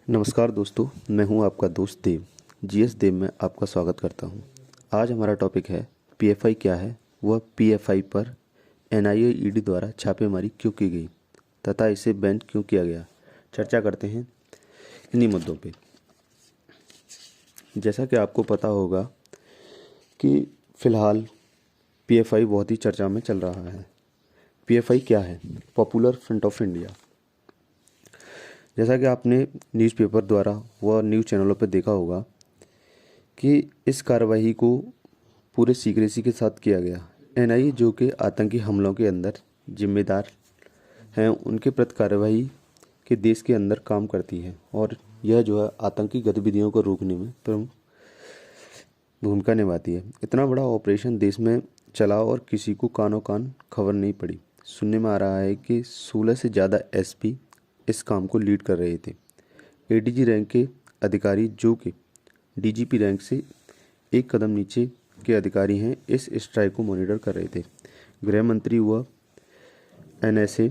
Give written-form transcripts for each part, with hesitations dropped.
नमस्कार दोस्तों, मैं हूं आपका दोस्त देव। जीएस देव में आपका स्वागत करता हूं। आज हमारा टॉपिक है पीएफआई क्या है, वह पीएफआई पर एनआईए ईडी द्वारा छापेमारी क्यों की गई तथा इसे बैन क्यों किया गया। चर्चा करते हैं इन्हीं मुद्दों पे। जैसा कि आपको पता होगा कि फ़िलहाल पीएफआई बहुत ही चर्चा में चल रहा है। पीएफआई क्या है? Popular front of India. जैसा कि आपने न्यूज़पेपर द्वारा व न्यूज़ चैनलों पर देखा होगा कि इस कार्रवाई को पूरे सीक्रेसी के साथ किया गया। एनआईए जो कि आतंकी हमलों के अंदर जिम्मेदार हैं, उनके प्रति कार्रवाई के देश के अंदर काम करती है और यह जो है आतंकी गतिविधियों को रोकने में प्रमुख भूमिका निभाती है। इतना बड़ा ऑपरेशन देश में चला और किसी को कानो कान खबर नहीं पड़ी। सुनने में आ रहा है कि 16 से ज़्यादा एसपी इस काम को लीड कर रहे थे। एडीजी रैंक के अधिकारी जो कि डीजीपी रैंक से एक कदम नीचे के अधिकारी हैं, इस स्ट्राइक को मॉनिटर कर रहे थे। गृह मंत्री व एनएसए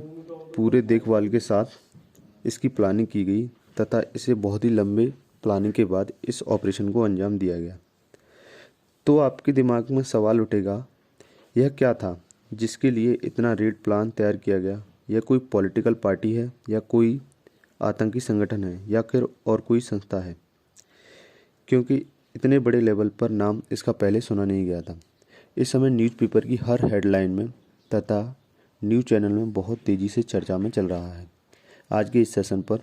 पूरे देखभाल के साथ इसकी प्लानिंग की गई तथा इसे बहुत ही लंबे प्लानिंग के बाद इस ऑपरेशन को अंजाम दिया गया। तो आपके दिमाग में सवाल उठेगा, यह क्या था जिसके लिए इतना रेड प्लान तैयार किया गया? यह कोई पॉलिटिकल पार्टी है या कोई आतंकी संगठन है या फिर और कोई संस्था है? क्योंकि इतने बड़े लेवल पर नाम इसका पहले सुना नहीं गया था। इस समय न्यूज़पेपर की हर हेडलाइन में तथा न्यूज़ चैनल में बहुत तेज़ी से चर्चा में चल रहा है। आज के इस सेशन पर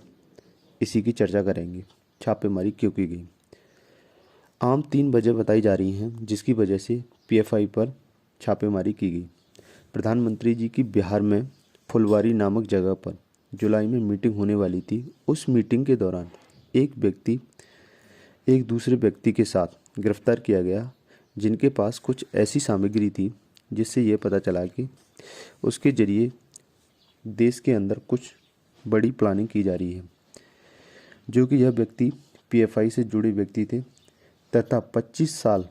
इसी की चर्चा करेंगे। छापेमारी क्यों की गई? आम 3 वजह बताई जा रही हैं जिसकी वजह से पीएफआई पर छापेमारी की गई। प्रधानमंत्री जी की बिहार में फुलवारी नामक जगह पर जुलाई में मीटिंग होने वाली थी। उस मीटिंग के दौरान एक व्यक्ति एक दूसरे व्यक्ति के साथ गिरफ्तार किया गया जिनके पास कुछ ऐसी सामग्री थी जिससे ये पता चला कि उसके ज़रिए देश के अंदर कुछ बड़ी प्लानिंग की जा रही है। जो कि यह व्यक्ति पीएफआई से जुड़े व्यक्ति थे तथा 25 साल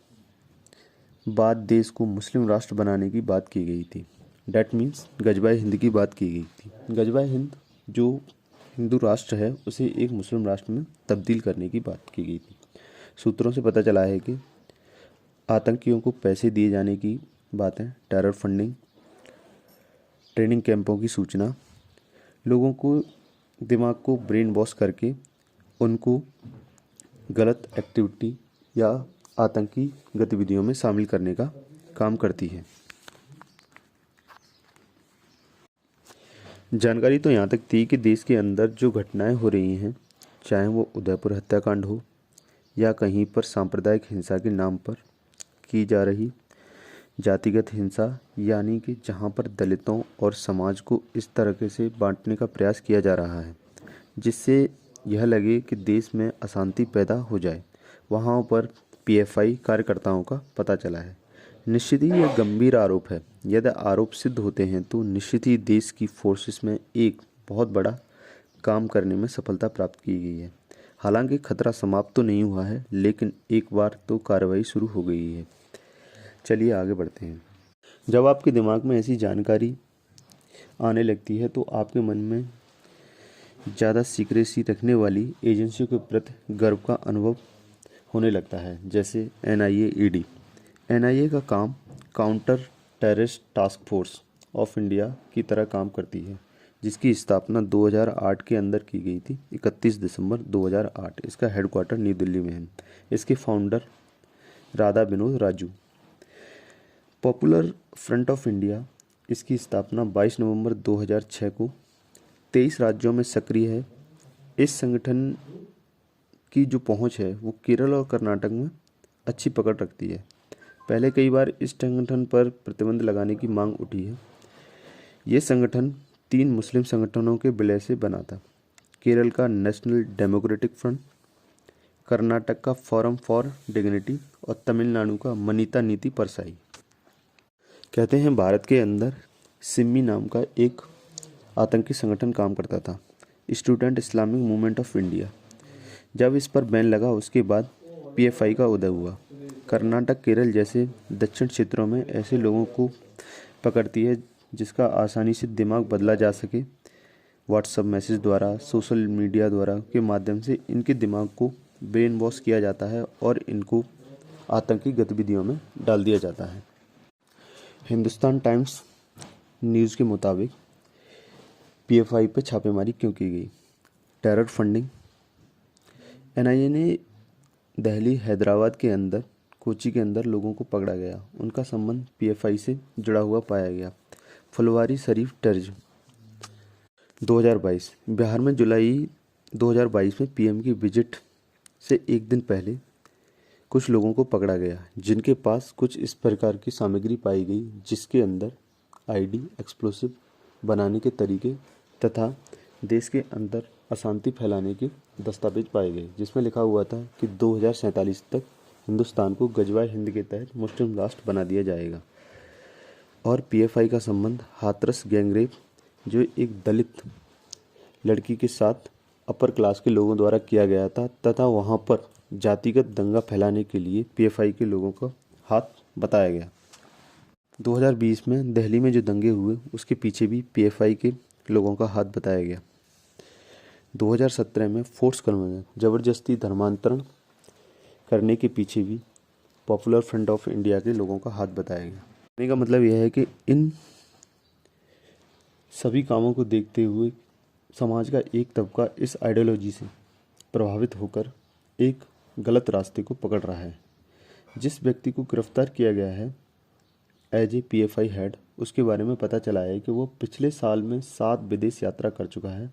बाद देश को मुस्लिम राष्ट्र बनाने की बात की गई थी। डैट मीन्स गजबाए हिंद की बात की गई थी। गजबाए हिंद जो हिंदू राष्ट्र है उसे एक मुस्लिम राष्ट्र में तब्दील करने की बात की गई थी। सूत्रों से पता चला है कि आतंकियों को पैसे दिए जाने की बातें, टेरर फंडिंग, ट्रेनिंग कैंपों की सूचना, लोगों को दिमाग को ब्रेन वॉश करके उनको गलत एक्टिविटी या आतंकी गतिविधियों में शामिल करने का काम करती है। जानकारी तो यहाँ तक थी कि देश के अंदर जो घटनाएं हो रही हैं, चाहे वो उदयपुर हत्याकांड हो या कहीं पर सांप्रदायिक हिंसा के नाम पर की जा रही जातिगत हिंसा, यानी कि जहाँ पर दलितों और समाज को इस तरीके से बांटने का प्रयास किया जा रहा है जिससे यह लगे कि देश में अशांति पैदा हो जाए, वहाँ पर पीएफआई कार्यकर्ताओं का पता चला है। निश्चित ही यह गंभीर आरोप है। यदि आरोप सिद्ध होते हैं तो निश्चित ही देश की फोर्सेस में एक बहुत बड़ा काम करने में सफलता प्राप्त की गई है। हालांकि खतरा समाप्त तो नहीं हुआ है, लेकिन एक बार तो कार्रवाई शुरू हो गई है। चलिए आगे बढ़ते हैं। जब आपके दिमाग में ऐसी जानकारी आने लगती है तो आपके मन में ज़्यादा सीक्रेसी रखने वाली एजेंसियों के प्रति गर्व का अनुभव होने लगता है, जैसे एनआईए ईडी। एनआईए का काम counter terrorist task force of India की तरह काम करती है, जिसकी स्थापना 2008 के अंदर की गई थी, 31 दिसंबर 2008। इसका हेडक्वार्टर न्यू दिल्ली में है। इसके founder Radha Vinod Raju. Popular front of India, इसकी स्थापना 22 नवंबर 2006 को 23 राज्यों में सक्रिय है। इस संगठन की जो पहुंच है वो केरल और कर्नाटक में अच्छी पकड़ रखती है। पहले कई बार इस संगठन पर प्रतिबंध लगाने की मांग उठी है। ये संगठन 3 मुस्लिम संगठनों के विलय से बना था। केरल का नेशनल डेमोक्रेटिक फ्रंट, कर्नाटक का फोरम फॉर डिग्निटी और तमिलनाडु का मनीता नीति परसाई। कहते हैं भारत के अंदर सिम्मी नाम का एक आतंकी संगठन काम करता था, student Islamic movement of India. जब इस पर बैन लगा उसके बाद पीएफआई का उदय हुआ। कर्नाटक, केरल जैसे दक्षिण क्षेत्रों में ऐसे लोगों को पकड़ती है जिसका आसानी से दिमाग बदला जा सके व्हाट्सएप मैसेज द्वारा, सोशल मीडिया द्वारा के माध्यम से इनके दिमाग को ब्रेन वॉश किया जाता है और इनको आतंकी गतिविधियों में डाल दिया जाता है। हिंदुस्तान टाइम्स न्यूज़ के मुताबिक पीएफआई पर छापेमारी क्यों की गई? Terror funding. एनआईए ने दिल्ली, हैदराबाद के अंदर, कोची के अंदर लोगों को पकड़ा गया। उनका संबंध पीएफआई से जुड़ा हुआ पाया गया। फुलवारी शरीफ टेररिज्म। 2022 बिहार में जुलाई 2022 में पीएम की विजिट से एक दिन पहले कुछ लोगों को पकड़ा गया जिनके पास कुछ इस प्रकार की सामग्री पाई गई जिसके अंदर आईडी, एक्सप्लोसिव बनाने के तरीके तथा देश के अंदर अशांति फैलाने के दस्तावेज पाए गए, जिसमें लिखा हुआ था कि 2047 तक हिंदुस्तान को गजवाए हिंद के तहत मुस्लिम राष्ट्र बना दिया जाएगा। और पीएफआई का संबंध हाथरस गैंगरेप, जो एक दलित लड़की के साथ अपर क्लास के लोगों द्वारा किया गया था तथा वहां पर जातिगत दंगा फैलाने के लिए पीएफआई के लोगों का हाथ बताया गया। 2020 में दिल्ली में जो दंगे हुए उसके पीछे भी पीएफआई के लोगों का हाथ बताया गया। 2017 में फोर्स कन्वर्जन, जबरदस्ती धर्मांतरण करने के पीछे भी पॉपुलर फ्रंट ऑफ इंडिया के लोगों का हाथ बताया गया। कहने का मतलब यह है कि इन सभी कामों को देखते हुए समाज का एक तबका इस आइडियोलॉजी से प्रभावित होकर एक गलत रास्ते को पकड़ रहा है। जिस व्यक्ति को गिरफ्तार किया गया है एज ए पीएफआई हेड, उसके बारे में पता चला है कि वो पिछले साल में 7 विदेश यात्रा कर चुका है।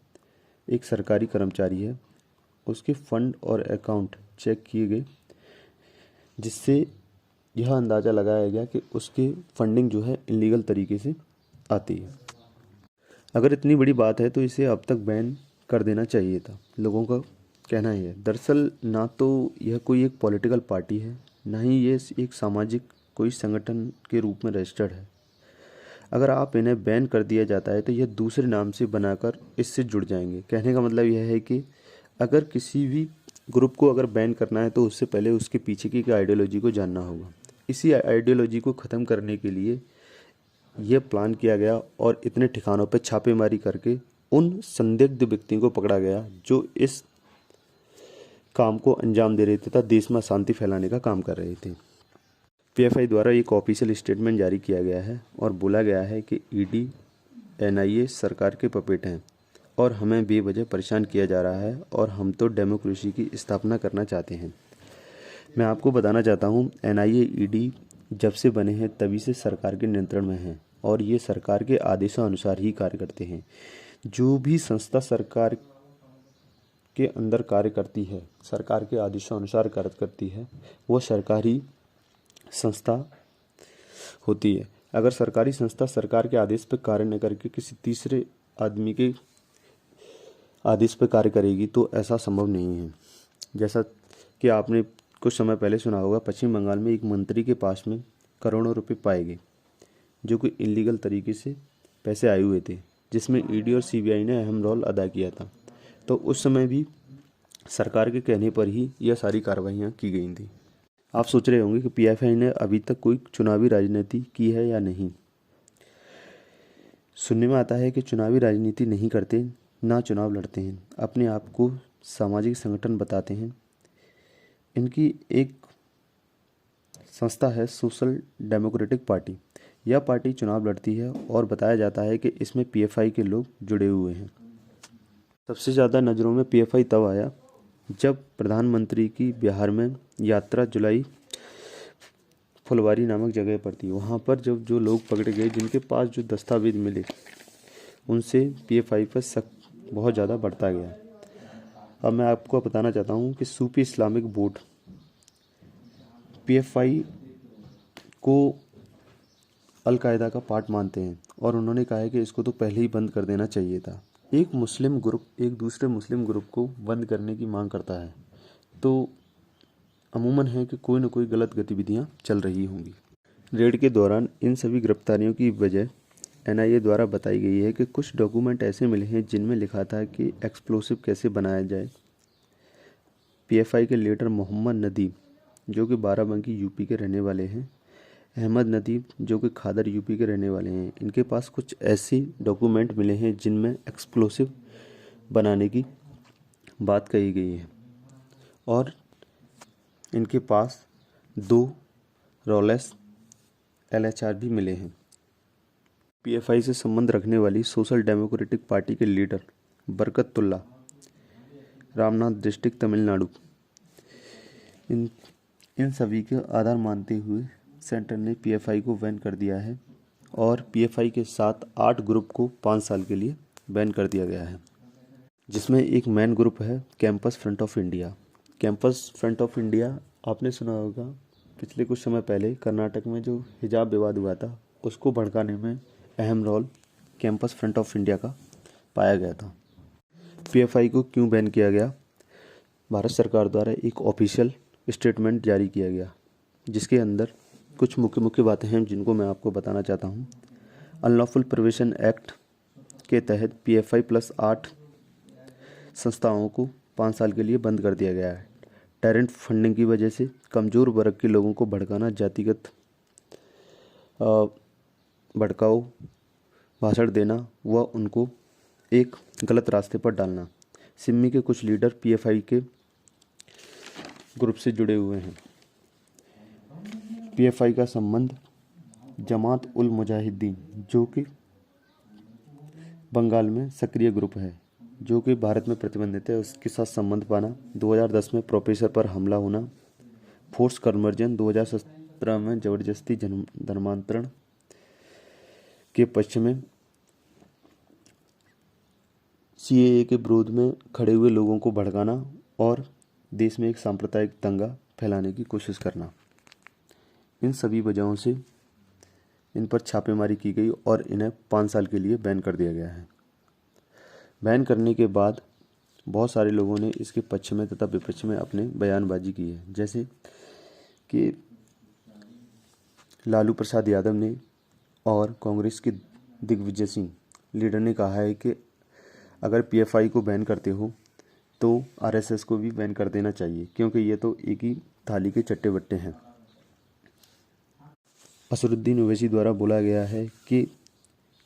एक सरकारी कर्मचारी है। उसके फंड और अकाउंट चेक किए गए जिससे यह अंदाज़ा लगाया गया कि उसकी फंडिंग जो है इलीगल तरीके से आती है। अगर इतनी बड़ी बात है तो इसे अब तक बैन कर देना चाहिए था, लोगों का कहना है। दरअसल ना तो यह कोई एक पॉलिटिकल पार्टी है, ना ही ये एक सामाजिक कोई संगठन के रूप में रजिस्टर्ड है। अगर आप इन्हें बैन कर दिया जाता है तो यह दूसरे नाम से बनाकर इससे जुड़ जाएंगे। कहने का मतलब यह है कि अगर किसी भी ग्रुप को अगर बैन करना है तो उससे पहले उसके पीछे की आइडियोलॉजी को जानना होगा। इसी आइडियोलॉजी को ख़त्म करने के लिए यह प्लान किया गया और इतने ठिकानों पर छापेमारी करके उन संदिग्ध व्यक्तियों को पकड़ा गया जो इस काम को अंजाम दे रहे थे तथा देश में अशांति फैलाने का काम कर रहे थे। पीएफआई द्वारा एक ऑफिशियल स्टेटमेंट जारी किया गया है और बोला गया है कि ईडी, एनआईए सरकार के पपेट हैं और हमें बेवजह परेशान किया जा रहा है और हम तो डेमोक्रेसी की स्थापना करना चाहते हैं। मैं आपको बताना चाहता हूँ, एनआईए, ईडी जब से बने हैं तभी से सरकार के नियंत्रण में हैं और ये सरकार के आदेशानुसार ही कार्य करते हैं। जो भी संस्था सरकार के अंदर कार्य करती है, सरकार के आदेशानुसार कार्य करती है, वो सरकारी संस्था होती है। अगर सरकारी संस्था सरकार के आदेश पर कार्य न करके किसी तीसरे आदमी के आदेश पर कार्य करेगी तो ऐसा संभव नहीं है। जैसा कि आपने कुछ समय पहले सुना होगा, पश्चिम बंगाल में एक मंत्री के पास में करोड़ों रुपए पाए गए जो कि इलीगल तरीके से पैसे आए हुए थे, जिसमें ईडी और सीबीआई ने अहम रोल अदा किया था। तो उस समय भी सरकार के कहने पर ही यह सारी कार्रवाइयाँ की गई थी। आप सोच रहे होंगे कि पीएफआई ने अभी तक कोई चुनावी राजनीति की है या नहीं। सुनने में आता है कि चुनावी राजनीति नहीं करते, ना चुनाव लड़ते हैं, अपने आप को सामाजिक संगठन बताते हैं। इनकी एक संस्था है सोशल डेमोक्रेटिक पार्टी। यह पार्टी चुनाव लड़ती है और बताया जाता है कि इसमें पीएफआई के लोग जुड़े हुए हैं। सबसे ज़्यादा नज़रों में पीएफआई तब आया जब प्रधानमंत्री की बिहार में यात्रा जुलाई फुलवारी नामक जगह पर थी। वहाँ पर जब जो लोग पकड़े गए जिनके पास जो दस्तावेज मिले, उनसे पीएफआई पर शक बहुत ज़्यादा बढ़ता गया। अब मैं आपको बताना चाहता हूँ कि सूफी इस्लामिक बोर्ड पीएफआई को अलकायदा का पार्ट मानते हैं और उन्होंने कहा है कि इसको तो पहले ही बंद कर देना चाहिए था। एक मुस्लिम ग्रुप एक दूसरे मुस्लिम ग्रुप को बंद करने की मांग करता है तो अमूमन है कि कोई न कोई गलत गतिविधियां चल रही होंगी। रेड के दौरान इन सभी गिरफ्तारियों की वजह एनआईए द्वारा बताई गई है कि कुछ डॉक्यूमेंट ऐसे मिले हैं जिनमें लिखा था कि एक्सप्लोसिव कैसे बनाया जाए। पीएफआई के लीडर मोहम्मद नदीम, जो कि बाराबंकी यूपी के रहने वाले हैं, अहमद नदीम, जो कि खादर यूपी के रहने वाले हैं, इनके पास कुछ ऐसे डॉक्यूमेंट मिले हैं जिनमें एक्सप्लोसिव बनाने की बात कही गई है और इनके पास 2 रोलेस LHR भी मिले हैं। PFI से संबंध रखने वाली सोशल डेमोक्रेटिक पार्टी के लीडर बरकतुल्ला रामनाथ डिस्ट्रिक्ट तमिलनाडु, इन सभी के आधार मानते हुए सेंटर ने PFI को बैन कर दिया है और PFI के साथ 8 ग्रुप को 5 साल के लिए बैन कर दिया गया है, जिसमें एक मेन ग्रुप है campus front of India. Campus front of India आपने सुना होगा, पिछले कुछ समय पहले कर्नाटक में जो हिजाब विवाद हुआ था उसको भड़काने में अहम role campus front of India का पाया गया था। PFI को क्यों बैन किया गया? भारत सरकार द्वारा एक ऑफिशियल स्टेटमेंट जारी किया गया जिसके अंदर कुछ मुख्य बातें हैं जिनको मैं आपको बताना चाहता हूँ। अनलॉफुल प्रोविजन एक्ट के तहत PFI प्लस 8 संस्थाओं को 5 साल के लिए बंद कर दिया गया है। टेरेंट फंडिंग की वजह से कमज़ोर वर्ग के लोगों को भड़काना, जातिगत भड़काऊ भाषण देना व उनको एक गलत रास्ते पर डालना। सिम्मी के कुछ लीडर PFI के ग्रुप से जुड़े हुए हैं। PFI का संबंध जमात उल मुजाहिदीन, जो कि बंगाल में सक्रिय ग्रुप है, जो कि भारत में प्रतिबंधित है, उसके साथ संबंध पाना। 2010 में प्रोफेसर पर हमला होना, फोर्स कन्वर्जन, 2017 में जबरदस्ती धर्मांतरण के पक्ष में CAA के विरोध में खड़े हुए लोगों को भड़काना और देश में एक सांप्रदायिक दंगा फैलाने की कोशिश करना। इन सभी वजहों से इन पर छापेमारी की गई और इन्हें 5 साल के लिए बैन कर दिया गया है। बैन करने के बाद बहुत सारे लोगों ने इसके पक्ष में तथा विपक्ष में अपने बयानबाजी की है, जैसे कि लालू प्रसाद यादव ने और कांग्रेस के दिग्विजय सिंह लीडर ने कहा है कि अगर PFI को बैन करते हो तो RSS को भी बैन कर देना चाहिए, क्योंकि ये तो एक ही थाली के चट्टे बट्टे हैं। असरुद्दीन ओवैसी द्वारा बोला गया है कि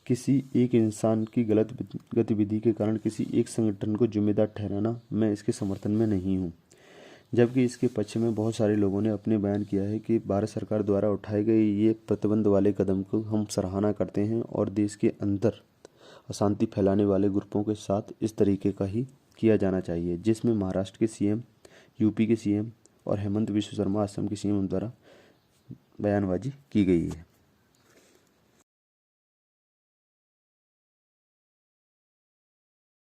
किसी एक इंसान की गलत गतिविधि के कारण किसी एक संगठन को जिम्मेदार ठहराना मैं इसके समर्थन में नहीं हूँ। जबकि इसके पक्ष में बहुत सारे लोगों ने अपने बयान किया है कि भारत सरकार द्वारा उठाए गए ये प्रतिबंध वाले कदम को हम सराहना करते हैं और देश के अंदर अशांति फैलाने वाले ग्रुपों के साथ इस तरीके का ही किया जाना चाहिए, जिसमें महाराष्ट्र के CM, UP के CM और हेमंत विश्व शर्मा असम के CM द्वारा बयानबाजी की गई है।